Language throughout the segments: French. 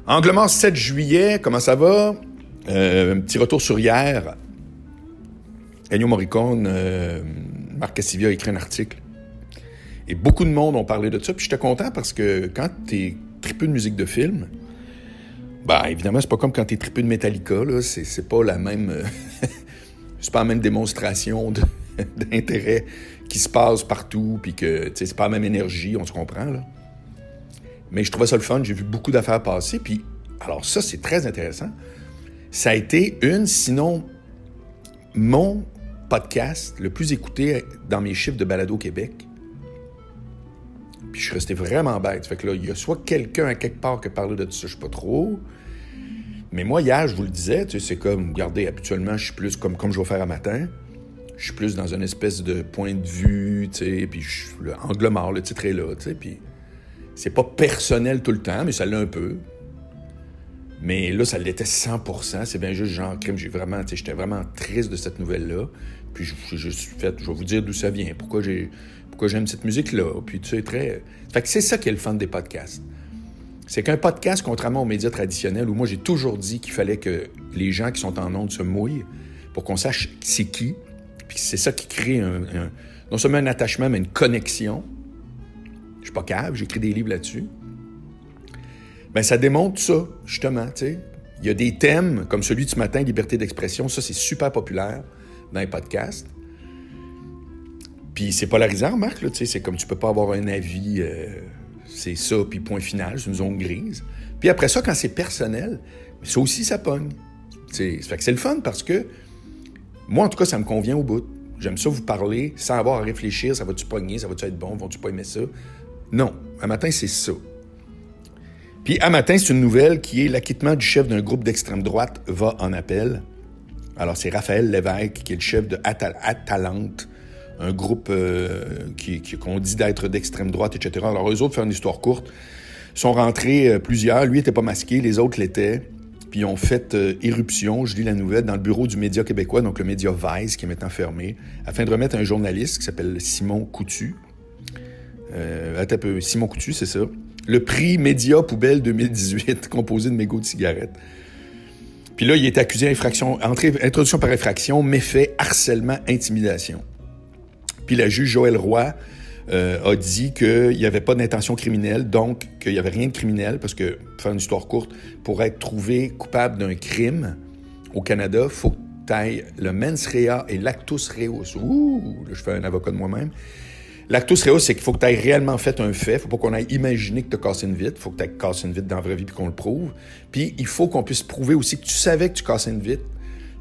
Angle mort 7 juillet, comment ça va? Un petit retour sur hier. Ennio Morricone, Marc Cassivia a écrit un article. Et beaucoup de monde ont parlé de ça. Puis j'étais content parce que quand t'es tripeux de musique de film, ben évidemment, c'est pas comme quand t'es tripeux de Metallica, là. C'est pas la même... c'est pas la même démonstration d'intérêt qui se passe partout, puis que, tu sais, c'est pas la même énergie, on se comprend, là. Mais je trouvais ça le fun, j'ai vu beaucoup d'affaires passer, puis alors ça, c'est très intéressant. Ça a été sinon mon podcast le plus écouté dans mes chiffres de balado Québec. Puis je suis resté vraiment bête. Fait que là, il y a soit quelqu'un à quelque part qui a parlé de ça, je sais pas trop. Mais moi, hier, je vous le disais, tu sais, c'est comme, regardez, habituellement, je suis plus comme je vais faire à matin. Je suis plus dans une espèce de point de vue, tu sais, puis le angle mort, le titre est là, tu sais, puis c'est pas personnel tout le temps, mais ça l'est un peu. Mais là, ça l'était 100%. C'est bien juste genre, crime, j'étais vraiment triste de cette nouvelle-là. Puis j'ai juste fait, je vais vous dire d'où ça vient, pourquoi j'aime cette musique-là. Puis tu sais, Fait que c'est ça qui est le fun des podcasts. C'est qu'un podcast, contrairement aux médias traditionnels, où moi j'ai toujours dit qu'il fallait que les gens qui sont en ondes se mouillent pour qu'on sache c'est qui. Puis c'est ça qui crée non seulement un attachement, mais une connexion. Je suis pas cave, j'écris des livres là-dessus. Bien, ça démontre ça, justement, tu sais. Il y a des thèmes, comme celui de ce matin, liberté d'expression, ça, c'est super populaire dans les podcasts. Puis c'est polarisant, Marc, là, tu sais, c'est comme tu peux pas avoir un avis, c'est ça, puis point final, c'est une zone grise. Puis après ça, quand c'est personnel, ça aussi, ça pogne. Ça fait que c'est le fun parce que, moi, en tout cas, ça me convient au bout. J'aime ça vous parler sans avoir à réfléchir, ça va-tu pogner, ça va-tu être bon, vont-tu pas aimer ça? Non, un matin, c'est ça. Puis, à matin, c'est une nouvelle qui est l'acquittement du chef d'un groupe d'extrême droite va en appel. Alors, c'est Raphaël Lévesque, qui est le chef de Atalante, un groupe qu'on dit d'être d'extrême droite, etc. Alors, eux autres, faire une histoire courte, sont rentrés plusieurs. Lui n'était pas masqué, les autres l'étaient. Puis, ils ont fait éruption, je lis la nouvelle, dans le bureau du Média québécois, donc le Média Vice, qui est maintenant fermé, afin de remettre un journaliste qui s'appelle Simon Coutu. Simon Coutu, c'est ça. Le prix Média Poubelle 2018, composé de mégots de cigarettes. Puis là, il est accusé introduction par infraction, méfait, harcèlement, intimidation. Puis la juge Joëlle Roy a dit qu'il n'y avait pas d'intention criminelle, donc qu'il n'y avait rien de criminel, parce que, pour faire une histoire courte, pour être trouvé coupable d'un crime au Canada, il faut que tu ailles le mens rea et l'actus reus. Ouh, là, je fais un avocat de moi-même. L'actus reus, c'est qu'il faut que tu aies réellement fait un fait. Il ne faut pas qu'on aille imaginer que tu as cassé une vitre. Il faut que tu aies cassé une vitre dans la vraie vie et qu'on le prouve. Puis, il faut qu'on puisse prouver aussi que tu savais que tu cassais une vitre.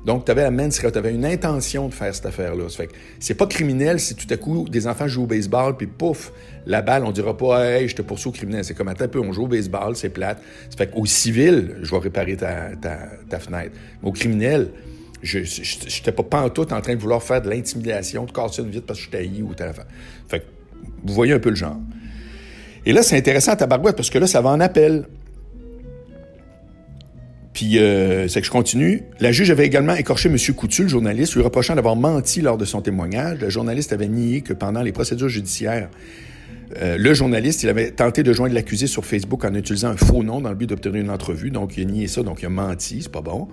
Donc, tu avais la mens rea, tu avais une intention de faire cette affaire-là. Ça fait que c'est pas criminel si tout à coup, des enfants jouent au baseball, puis pouf, la balle, on dira pas « Hey, je te poursuis au criminel ». C'est comme, attends un peu, on joue au baseball, c'est plate. Ça fait qu'au civil, je vais réparer ta fenêtre. Mais au criminel, je n'étais pas pantoute en train de vouloir faire de l'intimidation, de casser une vitre parce que je t'haïs ou telle affaire. Fait que, vous voyez un peu le genre. Et là, c'est intéressant à tabarouette parce que là, ça va en appel. Puis, c'est que je continue. La juge avait également écorché M. Coutu, le journaliste, lui reprochant d'avoir menti lors de son témoignage. Le journaliste avait nié que pendant les procédures judiciaires, le journaliste, il avait tenté de joindre l'accusé sur Facebook en utilisant un faux nom dans le but d'obtenir une entrevue. Donc, il a nié ça, donc il a menti, c'est pas bon.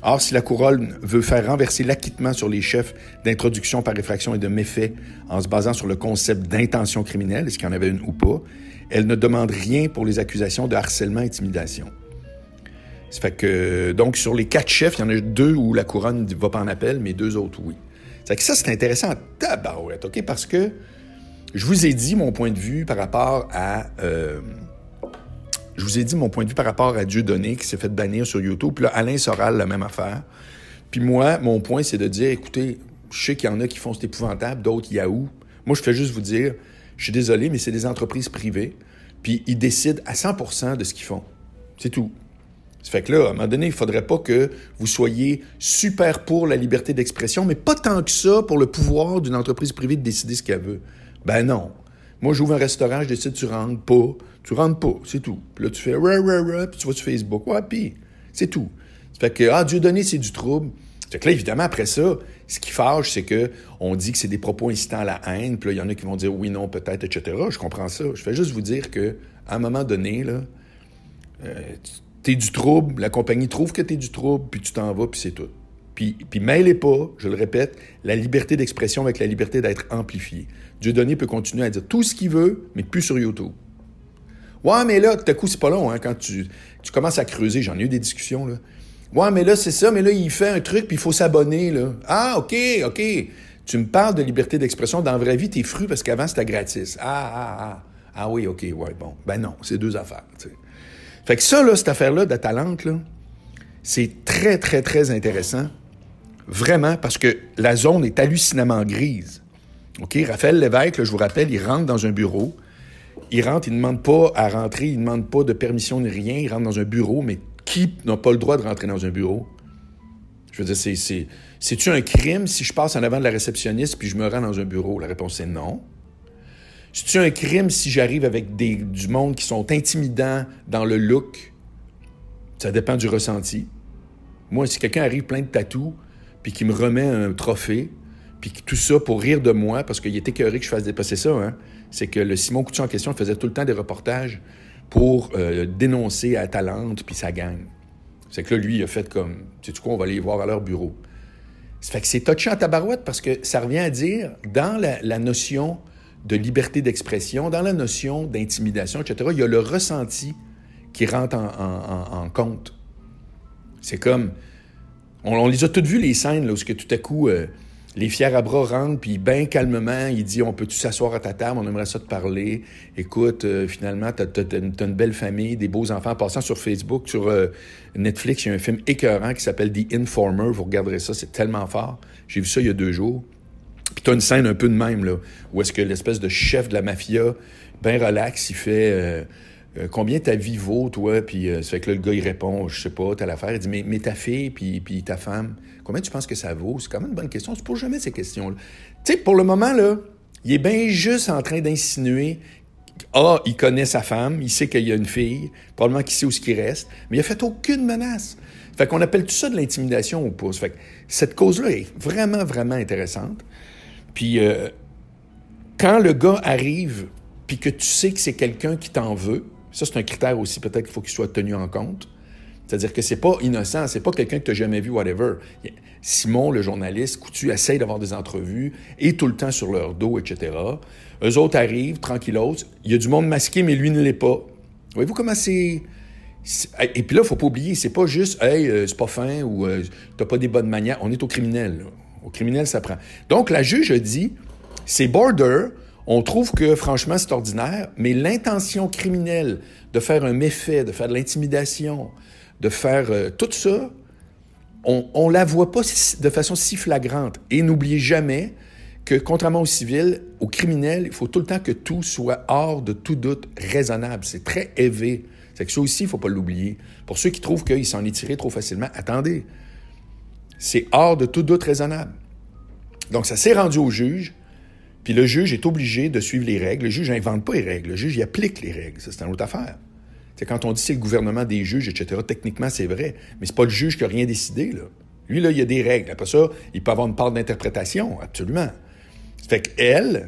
Or, si la couronne veut faire renverser l'acquittement sur les chefs d'introduction par effraction et de méfait en se basant sur le concept d'intention criminelle, est-ce qu'il y en avait une ou pas, elle ne demande rien pour les accusations de harcèlement et intimidation. Ça fait que, donc, sur les 4 chefs, il y en a 2 où la couronne ne va pas en appel, mais 2 autres, oui. Ça fait que ça, c'est intéressant, tabarouette, OK? Parce que je vous ai dit mon point de vue par rapport à... Dieudonné qui s'est fait bannir sur YouTube. Puis là, Alain Soral, la même affaire. Puis moi, mon point, c'est de dire, écoutez, je sais qu'il y en a qui font cet épouvantable, d'autres Yahoo. Moi, je fais juste vous dire, je suis désolé, mais c'est des entreprises privées. Puis ils décident à 100% de ce qu'ils font. C'est tout. Ça fait que là, à un moment donné, il ne faudrait pas que vous soyez super pour la liberté d'expression, mais pas tant que ça pour le pouvoir d'une entreprise privée de décider ce qu'elle veut. Ben non. Moi, j'ouvre un restaurant, je décide, tu rentres pas, c'est tout. Puis là, tu fais puis tu vas sur Facebook, puis c'est tout. Ça fait que, Dieudonné, c'est du trouble. Ça fait que là, évidemment, après ça, ce qui fâche, c'est que on dit que c'est des propos incitant à la haine, puis là, il y en a qui vont dire oui, non, peut-être, etc. Je comprends ça. Je fais juste vous dire que, à un moment donné, là, T'es du trouble, la compagnie trouve que t'es du trouble, puis tu t'en vas, puis c'est tout. Puis mêlez pas, je le répète, la liberté d'expression avec la liberté d'être amplifiée. Dieudonné peut continuer à dire tout ce qu'il veut, mais plus sur YouTube. Ouais, mais là, tout à coup, c'est pas long, hein, quand tu commences à creuser, j'en ai eu des discussions, là. Ouais, mais là, c'est ça, mais là, il fait un truc, puis il faut s'abonner, là. Ah, OK. Tu me parles de liberté d'expression. Dans la vraie vie, t'es fru parce qu'avant, c'était gratis. Ah oui, OK, ouais, bon. Ben non, c'est deux affaires, tu sais. Fait que ça, là, cette affaire-là d'Atalante, là, c'est très, très, très intéressant. Vraiment, parce que la zone est hallucinamment grise. OK? Raphaël Lévesque, là, je vous rappelle, il rentre dans un bureau. Il rentre, il ne demande pas à rentrer, il ne demande pas de permission ni rien. Il rentre dans un bureau, mais qui n'a pas le droit de rentrer dans un bureau? Je veux dire, c'est-tu un crime si je passe en avant de la réceptionniste puis je me rends dans un bureau? La réponse est non. C'est-tu un crime si j'arrive avec du monde qui sont intimidants dans le look? Ça dépend du ressenti. Moi, si quelqu'un arrive plein de tatous puis qui me remet un trophée, puis tout ça pour rire de moi, parce qu'il était écœuré que je fasse dépasser ça, hein, c'est que le Simon Coutu en question faisait tout le temps des reportages pour dénoncer Atalante puis sa gang. C'est que là, lui, il a fait comme, sais-tu quoi, on va aller voir à leur bureau. Ça fait que c'est touché en tabarouette parce que ça revient à dire, dans la notion de liberté d'expression, dans la notion d'intimidation, etc., il y a le ressenti qui rentre en compte. C'est comme, on les a toutes vues, les scènes, là, où que tout à coup, les fiers à bras rentrent, puis bien calmement, il dit « On peut-tu s'asseoir à ta table? On aimerait ça te parler. Écoute, finalement, t'as une belle famille, des beaux enfants. » En passant sur Facebook, sur Netflix, il y a un film écœurant qui s'appelle « The Informer ». Vous regarderez ça, c'est tellement fort. J'ai vu ça il y a 2 jours. Puis t'as une scène un peu de même, là, où est-ce que l'espèce de chef de la mafia, bien relax, il fait combien ta vie vaut, toi? Puis ça fait que là, le gars, il répond, je sais pas, telle affaire. Il dit, mais ta fille, puis ta femme, combien tu penses que ça vaut? C'est quand même une bonne question. Tu poses jamais ces questions-là. Tu sais, pour le moment, là, il est bien juste en train d'insinuer, il connaît sa femme, il sait qu'il y a une fille, probablement qu'il sait où ce qui reste, mais il a fait aucune menace. Fait qu'on appelle tout ça de l'intimidation au pouce. Fait que cette cause-là est vraiment, vraiment intéressante. Puis quand le gars arrive, puis que tu sais que c'est quelqu'un qui t'en veut, ça, c'est un critère aussi, peut-être qu'il faut qu'il soit tenu en compte. C'est-à-dire que c'est pas innocent, c'est pas quelqu'un que tu n'as jamais vu, whatever. Simon, le journaliste, Coutu, essaye d'avoir des entrevues, et tout le temps sur leur dos, etc. Eux autres arrivent, tranquillos. Il y a du monde masqué, mais lui ne l'est pas. Voyez-vous comment c'est... Et puis là, il faut pas oublier, c'est pas juste « Hey, c'est pas fin » ou « T'as pas des bonnes manières ». On est au criminel, là. Au criminel, ça prend. Donc, la juge a dit « C'est border ». On trouve que, franchement, c'est ordinaire, mais l'intention criminelle de faire un méfait, de faire de l'intimidation, de faire tout ça, on la voit pas de façon si flagrante. Et n'oubliez jamais que, contrairement au civil, au criminel, il faut tout le temps que tout soit hors de tout doute raisonnable. C'est très élevé. C'est que ça aussi, il ne faut pas l'oublier. Pour ceux qui trouvent qu'il s'en est tiré trop facilement, attendez. C'est hors de tout doute raisonnable. Donc, ça s'est rendu au juge. Puis le juge est obligé de suivre les règles. Le juge n'invente pas les règles. Le juge, il applique les règles. Ça, c'est une autre affaire. C'est quand on dit c'est le gouvernement des juges, etc., techniquement, c'est vrai. Mais c'est pas le juge qui n'a rien décidé, là. Lui, là, il y a des règles. Après ça, il peut avoir une part d'interprétation, absolument. Fait qu'elle,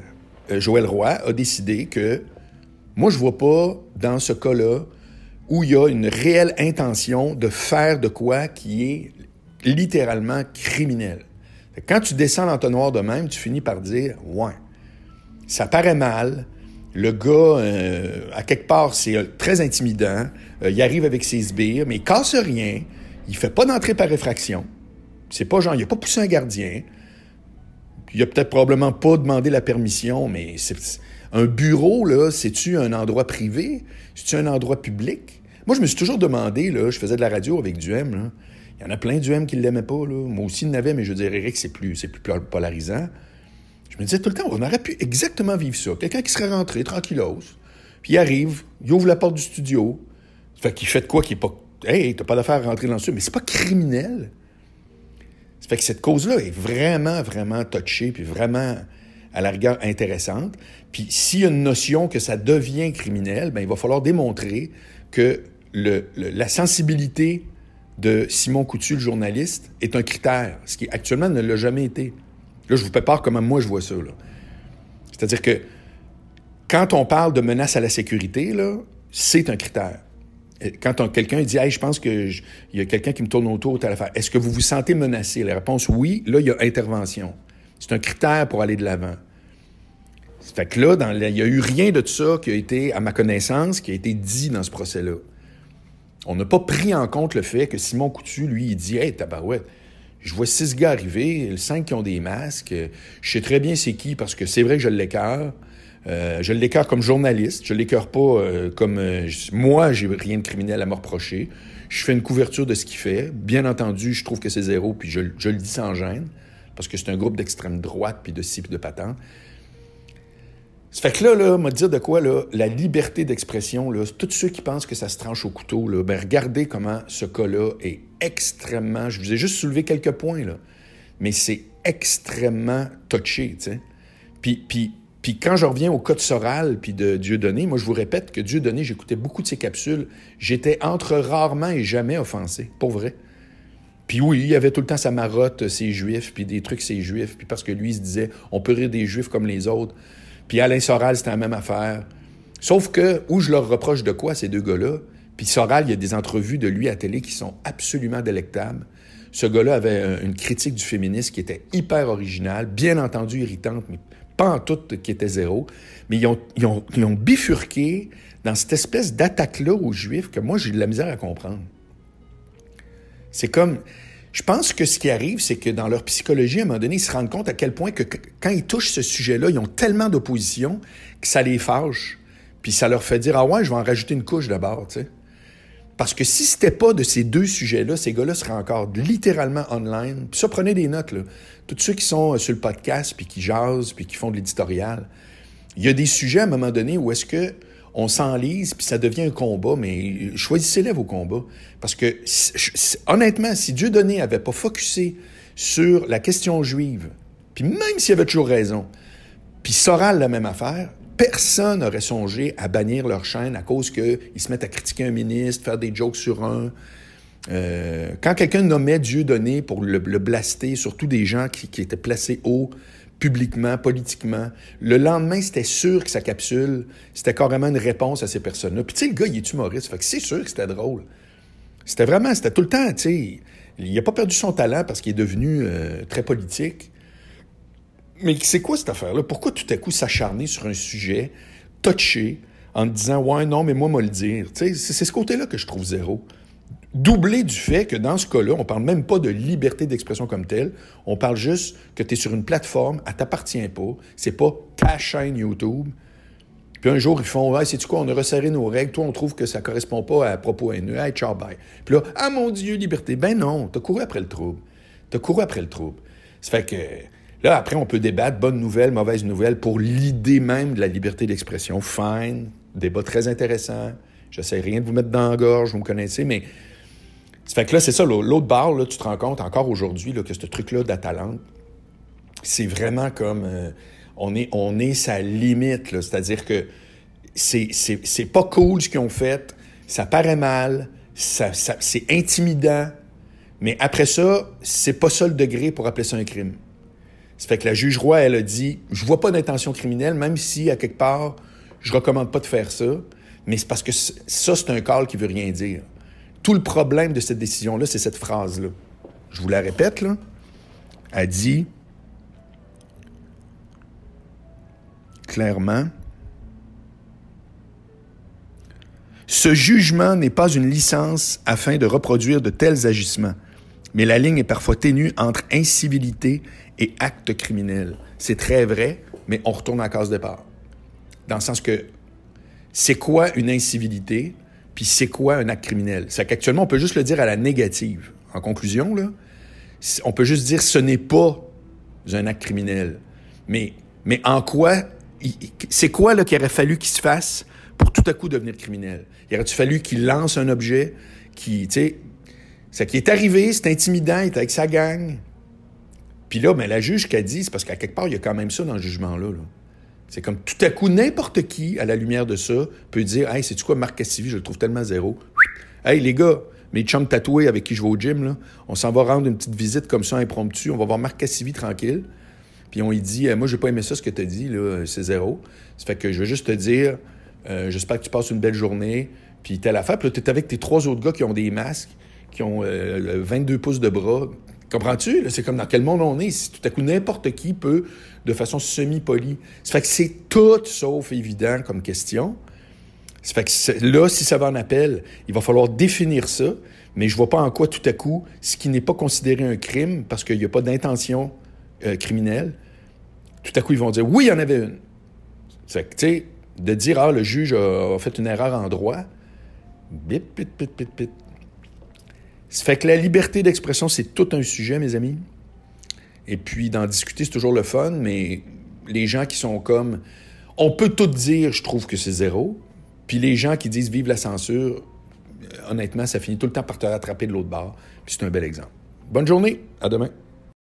Joëlle Roy, a décidé que moi, je vois pas, dans ce cas-là, où il y a une réelle intention de faire de quoi qui est littéralement criminel. Fait que quand tu descends l'entonnoir de même, tu finis par dire « Ouais, ça paraît mal. Le gars, à quelque part, c'est très intimidant. Il arrive avec ses sbires, mais il casse rien. Il fait pas d'entrée par effraction. C'est pas genre, il a pas poussé un gardien. Il a peut-être probablement pas demandé la permission, mais un bureau, là, c'est-tu un endroit privé? C'est-tu un endroit public? Moi, je me suis toujours demandé, là, je faisais de la radio avec Duhem, là. Il y en a plein Duhem qui ne l'aimaient pas, là. Moi aussi, il l'avait, mais je veux dire, Éric, c'est plus polarisant. Je me disais tout le temps, on aurait pu exactement vivre ça. Quelqu'un qui serait rentré, tranquillos, puis il arrive, il ouvre la porte du studio, fait qu'il fait de quoi qui est pas... Hey, t'as pas d'affaire à rentrer dans le studio, mais c'est pas criminel. Ça fait que cette cause-là est vraiment, vraiment touchée, puis vraiment, à la rigueur, intéressante. Puis s'il y a une notion que ça devient criminel, bien, il va falloir démontrer que la sensibilité de Simon Coutu, le journaliste, est un critère, ce qui actuellement ne l'a jamais été. Là, je vous prépare comment moi je vois ça, là. C'est-à-dire que quand on parle de menace à la sécurité, là, c'est un critère. Quand quelqu'un dit « Hey, je pense qu'il y a quelqu'un qui me tourne autour, telle affaire. Est-ce que vous vous sentez menacé? » La réponse « Oui. » Là, il y a intervention. C'est un critère pour aller de l'avant. Fait que là, il n'y a eu rien de ça qui a été, à ma connaissance, qui a été dit dans ce procès-là. On n'a pas pris en compte le fait que Simon Coutu, lui, il dit « Hey, tabarouette, je vois 6 gars arriver, 5 qui ont des masques. Je sais très bien c'est qui parce que c'est vrai que je l'écœure. Je l'écœure comme journaliste. Je l'écœure pas comme... moi, j'ai rien de criminel à me reprocher. Je fais une couverture de ce qu'il fait. Bien entendu, je trouve que c'est zéro, puis je le dis sans gêne, parce que c'est un groupe d'extrême droite, puis de ci, puis de patente. Ça fait que là, m'a dire de quoi, là, la liberté d'expression, là, tous ceux qui pensent que ça se tranche au couteau, là, ben regardez comment ce cas-là est extrêmement... Je vous ai juste soulevé quelques points, là, mais c'est extrêmement touché, tu sais. Puis quand je reviens au cas de Soral puis de Dieudonné, moi, je vous répète que Dieudonné, j'écoutais beaucoup de ses capsules. J'étais entre rarement et jamais offensé, pour vrai. Puis oui, il y avait tout le temps sa marotte, ses Juifs, puis des trucs, ses Juifs, puis parce que lui, il se disait, on peut rire des Juifs comme les autres. Puis Alain Soral, c'était la même affaire. Sauf que, où je leur reproche de quoi, ces deux gars-là, puis Soral, il y a des entrevues de lui à télé qui sont absolument délectables. Ce gars-là avait une critique du féminisme qui était hyper originale, bien entendu irritante, mais pas en tout qui était zéro. Mais ils ont bifurqué dans cette espèce d'attaque-là aux Juifs que moi, j'ai de la misère à comprendre. C'est comme... Je pense que ce qui arrive, c'est que dans leur psychologie, à un moment donné, ils se rendent compte à quel point que quand ils touchent ce sujet-là, ils ont tellement d'opposition que ça les fâche. Puis ça leur fait dire « Ah ouais, je vais en rajouter une couche d'abord, tu sais. » Parce que si c'était pas de ces deux sujets-là, ces gars-là seraient encore littéralement online. Puis ça, prenez des notes, là. Tous ceux qui sont sur le podcast, puis qui jasent, puis qui font de l'éditorial. Il y a des sujets, à un moment donné, où est-ce que on s'enlise, puis ça devient un combat, mais choisissez-les vos combats. Parce que, honnêtement, si Dieudonné n'avait pas focusé sur la question juive, puis même s'il avait toujours raison, puis Soral, la même affaire, personne n'aurait songé à bannir leur chaîne à cause qu'ils se mettent à critiquer un ministre, faire des jokes sur un. Quand quelqu'un nommait Dieudonné pour le blaster, surtout des gens qui étaient placés haut, publiquement, politiquement. Le lendemain, c'était sûr que sa capsule, c'était carrément une réponse à ces personnes-là. Puis tu sais, le gars, il est humoriste, fait que c'est sûr que c'était drôle. C'était tout le temps, tu sais, il n'a pas perdu son talent parce qu'il est devenu très politique. Mais c'est quoi cette affaire-là? Pourquoi tout à coup s'acharner sur un sujet touché en te disant « Ouais, non, mais moi, le dire. » Tu sais, c'est ce côté-là que je trouve zéro. Doublé du fait que dans ce cas-là, on parle même pas de liberté d'expression comme telle, on parle juste que tu es sur une plateforme, elle t'appartient pas, c'est pas ta chaîne YouTube. Puis un jour, ils font « Ouais, sais-tu quoi, on a resserré nos règles, toi, on trouve que ça correspond pas à propos haineux, hey, ciao, bye. » Puis là, « Ah mon Dieu, liberté. » Ben non, t'as couru après le trouble. Ça fait que là, après, on peut débattre, bonne nouvelle, mauvaise nouvelle, pour l'idée même de la liberté d'expression. Fine, débat très intéressant. J'essaie rien de vous mettre dans la gorge, vous me connaissez, mais... Ça fait que là, c'est ça, l'autre barre, là, tu te rends compte encore aujourd'hui là, que ce truc-là d'Atalante, c'est vraiment comme... on est sa limite, là, c'est-à-dire que c'est pas cool ce qu'ils ont fait, ça paraît mal, c'est intimidant, mais après ça, c'est pas ça le degré pour appeler ça un crime. Ça fait que la juge Roy, elle a dit, je vois pas d'intention criminelle, même si, à quelque part, je recommande pas de faire ça, mais c'est parce que ça, c'est un call qui veut rien dire. Tout le problème de cette décision-là, c'est cette phrase-là. Je vous la répète, là. Elle dit clairement, « Ce jugement n'est pas une licence afin de reproduire de tels agissements, mais la ligne est parfois ténue entre incivilité et acte criminel. » C'est très vrai, mais on retourne à la case départ. Dans le sens que, c'est quoi une incivilité? Puis c'est quoi un acte criminel? C'est qu'actuellement, on peut juste le dire à la négative. En conclusion, là, on peut juste dire ce n'est pas un acte criminel. Mais en quoi... C'est quoi là, qu'il aurait fallu qu'il se fasse pour tout à coup devenir criminel? Il aurait fallu qu'il lance un objet qui, tu sais... C'est qu'il est arrivé, c'est intimidant, il est avec sa gang. Puis là, ben, la juge qu'a dit, c'est parce qu'à quelque part, il y a quand même ça dans le jugement-là, là. C'est comme tout à coup, n'importe qui, à la lumière de ça, peut dire « Hey, sais-tu quoi, Marc Cassivi, je le trouve tellement zéro. » Hey, les gars, mes chums tatoués avec qui je vais au gym, là, on s'en va rendre une petite visite comme ça, impromptue. On va voir Marc Cassivi tranquille. Puis on lui dit « Moi, j'ai pas aimé ça, ce que t'as dit, là, c'est zéro. » Ça fait que je veux juste te dire, j'espère que tu passes une belle journée. puis telle affaire. Puis là, t'es avec tes 3 autres gars qui ont des masques, qui ont 22 pouces de bras. Comprends-tu? Là, c'est comme dans quel monde on est. Si tout à coup, n'importe qui peut, de façon semi-polie. Ça fait que c'est tout sauf évident comme question. Ça fait que là, si ça va en appel, il va falloir définir ça, mais je vois pas en quoi, tout à coup, ce qui n'est pas considéré un crime, parce qu'il n'y a pas d'intention criminelle, tout à coup, ils vont dire « Oui, il y en avait une ». Ça fait que, tu sais, de dire « Ah, le juge a fait une erreur en droit », bip, bip, bip, bip, bip. Ça fait que la liberté d'expression, c'est tout un sujet, mes amis. Et puis, d'en discuter, c'est toujours le fun, mais les gens qui sont comme... On peut tout dire, je trouve que c'est zéro. Puis les gens qui disent « Vive la censure », honnêtement, ça finit tout le temps par te rattraper de l'autre bord. Puis c'est un bel exemple. Bonne journée, à demain.